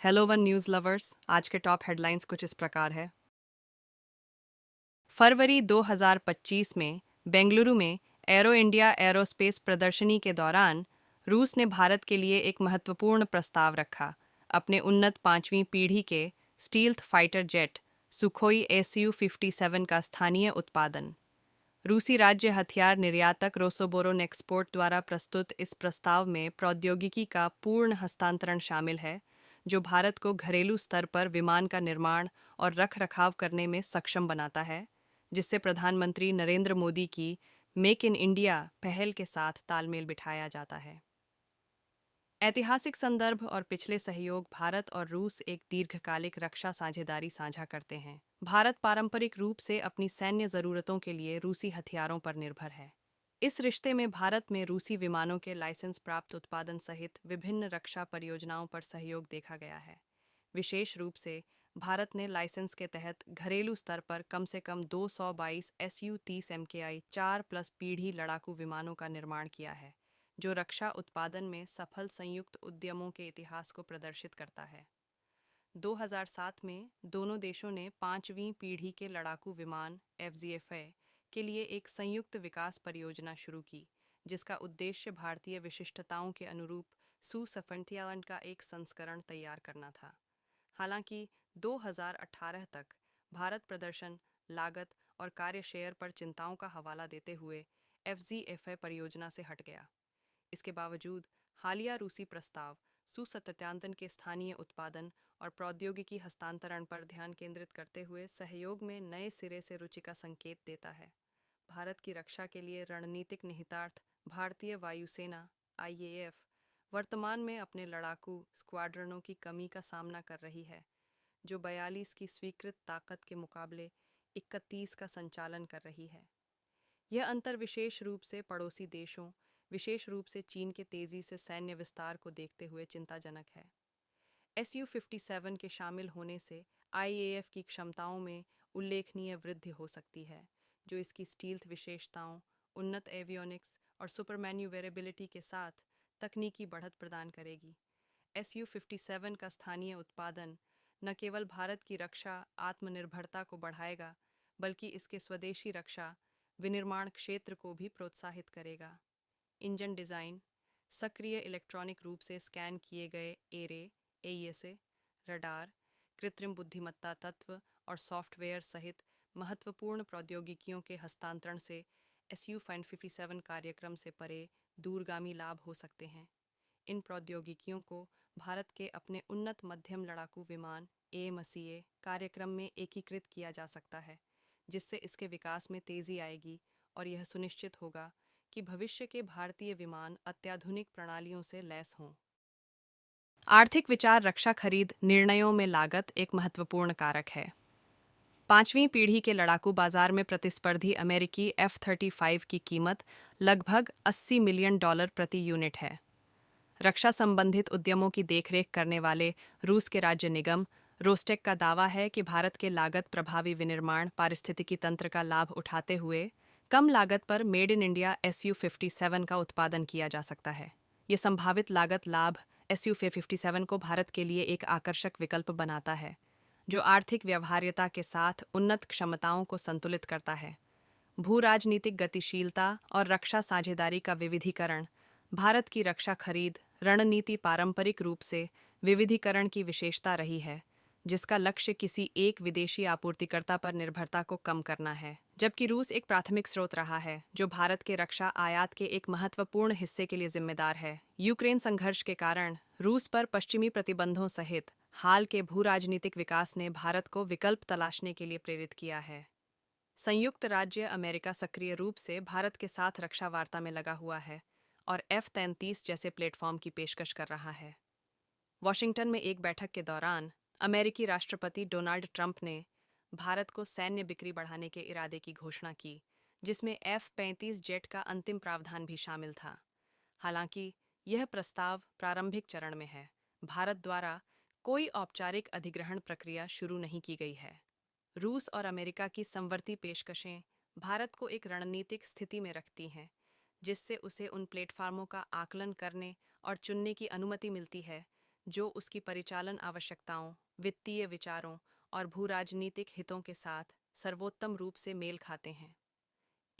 Hello one news lovers. आज के top headlines कुछ इस प्रकार है। फरवरी 2025 में बेंगलुरु में एरो इंडिया एरोस्पेस प्रदर्शनी के दौरान रूस ने भारत के लिए एक महत्वपूर्ण प्रस्ताव रखा। अपने उन्नत 5वीं पीढ़ी के stealth fighter jet Sukhoi Su-57 का स्थानीय उत्पादन। रूसी राज्य हथियार निर्यातक रोसोबोरोनेक्सपोर्ट द्वारा प्रस्तुत इस प्रस्ताव में प्रौद्योगिकी का पूर्ण हस्तांतरण शामिल है, जो भारत को घरेलू स्तर पर विमान का निर्माण और रखरखाव करने में सक्षम बनाता है, जिससे प्रधानमंत्री नरेंद्र मोदी की मेक इन इंडिया पहल के साथ तालमेल बिठाया जाता है। ऐतिहासिक संदर्भ और पिछले सहयोग। भारत और रूस एक दीर्घकालिक रक्षा साझेदारी साझा करते हैं। भारत पारंपरिक रूप से अपनी सैन्य जरूरतों के लिए रूसी हथियारों पर निर्भर है। इस रिश्ते में भारत में रूसी विमानों के लाइसेंस प्राप्त उत्पादन सहित विभिन्न रक्षा परियोजनाओं पर सहयोग देखा गया है। विशेष रूप से भारत ने लाइसेंस के तहत घरेलू स्तर पर कम से कम 222 Su-30 MKI 4+ पीढ़ी लड़ाकू विमानों का निर्माण किया है, जो रक्षा उत्पादन में सफल संयुक्त उद्यमों के इतिहास को प्रदर्शित करता है। 2007 में दोनों देशों ने 5वीं पीढ़ी के लड़ाकू विमान FZFA के लिए एक संयुक्त विकास परियोजना शुरू की, जिसका उद्देश्य भारतीय विशिष्टताओं के अनुरूप Su-57 का एक संस्करण तैयार करना था। हालांकि 2018 तक भारत प्रदर्शन, लागत और कार्य शेयर पर चिंताओं का हवाला देते हुए FZFA परियोजना से हट गया। इसके बावजूद हालिया रूसी प्रस्ताव Su-57 के स्थानीय उत्पादन और प्रौद्योगिकी हस्तांतरण पर ध्यान केंद्रित करते हुए सहयोग में नए सिरे से रुचि का संकेत देता है। भारत की रक्षा के लिए रणनीतिक निहितार्थ। भारतीय वायुसेना IAF वर्तमान में अपने लड़ाकू स्क्वाड्रनों की कमी का सामना कर रही है, जो 42 की स्वीकृत ताकत के मुकाबले 31 का संचालन कर रही है। यह अंतर विशेष रूप से पड़ोसी देशों, विशेष रूप से चीन के तेजी से सैन्य विस्तार को देखते हुए चिंताजनक है। Su-57 के शामिल होने से IAF की क्षमताओं में उल्लेखनीय वृद्धि हो सकती है, जो इसकी स्टील्थ विशेषताओं, उन्नत एवियोनिक्स और सुपर मैन्यूवरेबिलिटी के साथ तकनीकी बढ़त प्रदान करेगी। Su-57 का स्थानीय उत्पादन न केवल भारत की रक्षा आत्मनिर्भरता को बढ़ाएगा, बल्कि इसके स्वदेशी रक्षा विनिर्माण क्षेत्र को भी प्रोत्साहित करेगा। Engine design. सक्रिय इलेक्ट्रॉनिक रूप से स्कैन किए गए एरे AESA, रडार, कृत्रिम बुद्धिमत्ता तत्व और सॉफ्टवेयर सहित महत्वपूर्ण प्रौद्योगिकियों के हस्तांतरण से Su-57 कार्यक्रम से परे दूरगामी लाभ हो सकते हैं। इन प्रौद्योगिकियों को भारत के अपने उन्नत मध्यम लड़ाकू विमान AMCA कार्यक्रम में एकीकृत किया जा सकता है, जिससे इसके विकास में तेजी आएगी और यह सुनिश्चित होगा कि भविष्य के भारतीय विमान अत्याधुनिक प्रणालियों से लैस हों। आर्थिक विचार। रक्षा खरीद निर्णयों में लागत एक महत्वपूर्ण कारक है। 5वीं पीढ़ी के लड़ाकू बाजार में प्रतिस्पर्धी अमेरिकी F-35 की कीमत लगभग $80 मिलियन प्रति यूनिट है। रक्षा संबंधित उद्यमों की देखरेख करने वाले रूस के राज्य निगम रोस्टेक का दावा है कि भारत के लागत प्रभावी विनिर्माण पारिस्थितिकी तंत्र का लाभ उठाते हुए कम लागत पर मेड इन इंडिया Su-57 का उत्पादन किया जा सकता है। ये संभावित लागत लाभ Su-57 को भारत के लिए एक आकर्षक विकल्प बनाता है, जो आर्थिक व्यवहार्यता के साथ उन्नत क्षमताओं को संतुलित करता है। भू राजनीतिक गतिशीलता और रक्षा साझेदारी का विविधीकरण। भारत की रक्षा खरीद रणनीति पारंपरिक रूप से विविधीकरण की विशेषता रही है, जिसका लक्ष्य किसी एक विदेशी आपूर्तिकर्ता पर निर्भरता को कम करना है, जबकि रूस एक प्राथमिक स्रोत रहा है, जो भारत के रक्षा आयात के एक महत्वपूर्ण हिस्से के लिए जिम्मेदार है। यूक्रेन संघर्ष के कारण रूस पर पश्चिमी प्रतिबंधों सहित हाल के भू राजनीतिक विकास ने भारत को विकल्प तलाशने के लिए प्रेरित किया है। संयुक्त राज्य अमेरिका सक्रिय रूप से भारत के साथ रक्षा वार्ता में लगा हुआ है और F-33 जैसे प्लेटफॉर्म की पेशकश कर रहा है। वॉशिंगटन में एक बैठक के दौरान अमेरिकी राष्ट्रपति डोनाल्ड ट्रंप ने भारत को सैन्य बिक्री बढ़ाने के इरादे की घोषणा की, जिसमें F-35 जेट का अंतिम प्रावधान भी शामिल था। हालांकि यह प्रस्ताव प्रारंभिक चरण में है। भारत द्वारा कोई औपचारिक अधिग्रहण प्रक्रिया शुरू नहीं की गई है। रूस और अमेरिका की समवर्ती पेशकशें भारत को एक रणनीतिक स्थिति में रखती हैं, जिससे उसे उन प्लेटफार्मों का आकलन करने और चुनने की अनुमति मिलती है जो उसकी परिचालन आवश्यकताओं, वित्तीय विचारों और भूराजनीतिक हितों के साथ सर्वोत्तम रूप से मेल खाते हैं।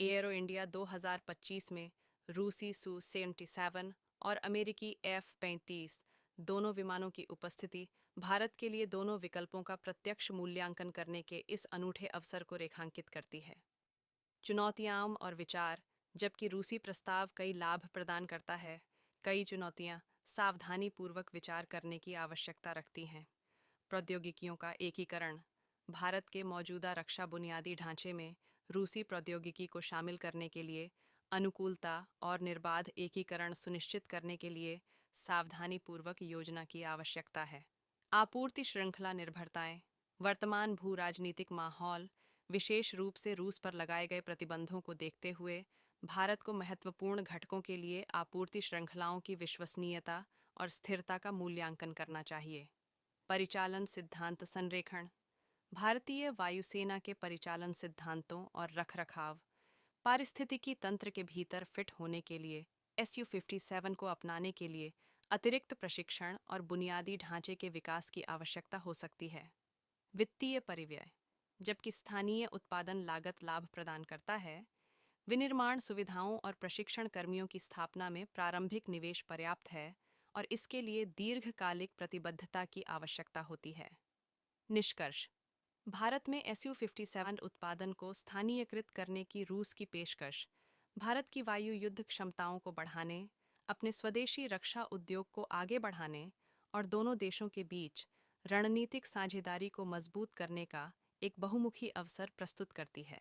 एयरो इंडिया 2025 में रूसी सू-77 और अमेरिकी F-35 दोनों विमानों की उपस्थिति भारत के लिए दोनों विकल्पों का प्रत्यक्ष मूल्यांकन करने के इस अनूठे अवसर को रेखांकित करती है। चुनौतियां और विचार। जबकि रूसी प्रस्ताव कई लाभ प्रदान करता है, कई चुनौतियां सावधानीपूर्वक विचार करने की आवश्यकता रखती हैं। प्रौद्योगिकियों का एकीकरण। भारत के मौजूदा रक्षा बुनियादी ढांचे में रूसी प्रौद्योगिकी को शामिल करने के लिए अनुकूलता और निर्बाध एकीकरण सुनिश्चित करने के लिए सावधानीपूर्वक योजना की आवश्यकता है। आपूर्ति श्रृंखला निर्भरताएं। वर्तमान भू राजनीतिक माहौल, विशेष रूप से रूस पर लगाए गए प्रतिबंधों को देखते हुए, भारत को महत्वपूर्ण घटकों के लिए आपूर्ति श्रृंखलाओं की विश्वसनीयता और स्थिरता का मूल्यांकन करना चाहिए। परिचालन सिद्धांत संरेखण। भारतीय वायुसेना के परिचालन सिद्धांतों और रखरखाव पारिस्थितिकी तंत्र के भीतर फिट होने के लिए Su-57 को अपनाने के लिए अतिरिक्त प्रशिक्षण और बुनियादी ढांचे के विकास की आवश्यकता हो सकती है। वित्तीय परिव्यय। जबकि स्थानीय उत्पादन लागत लाभ प्रदान करता है, विनिर्माण सुविधाओं और प्रशिक्षण कर्मियों की स्थापना में प्रारंभिक निवेश पर्याप्त है और इसके लिए दीर्घकालिक प्रतिबद्धता की आवश्यकता होती है। निष्कर्ष। भारत में Su-57 उत्पादन को स्थानीयकृत करने की रूस की पेशकश भारत की वायु युद्ध क्षमताओं को बढ़ाने, अपने स्वदेशी रक्षा उद्योग को आगे बढ़ाने और दोनों देशों के बीच रणनीतिक साझेदारी को मजबूत करने का एक बहुमुखी अवसर प्रस्तुत करती है।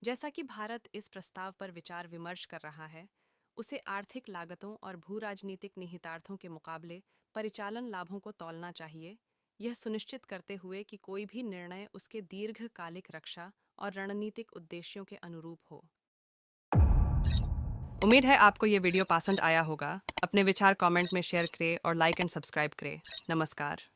जैसा कि भारत इस प्रस्ताव पर विचार विमर्श कर रहा है, उसे आर्थिक लागतों और भू-राजनीतिक निहितार्थों के मुकाबले परिचालन लाभों को तौलना चाहिए, यह सुनिश्चित करते हुए कि कोई भी निर्णय उसके दीर्घकालिक रक्षा और रणनीतिक उद्देश्यों के अनुरूप हो। उम्मीद है आपको ये वीडियो पसंद आया होगा। अपने विचार कमेंट में शेयर करें और लाइक एंड सब्सक्राइब करें। नमस्कार।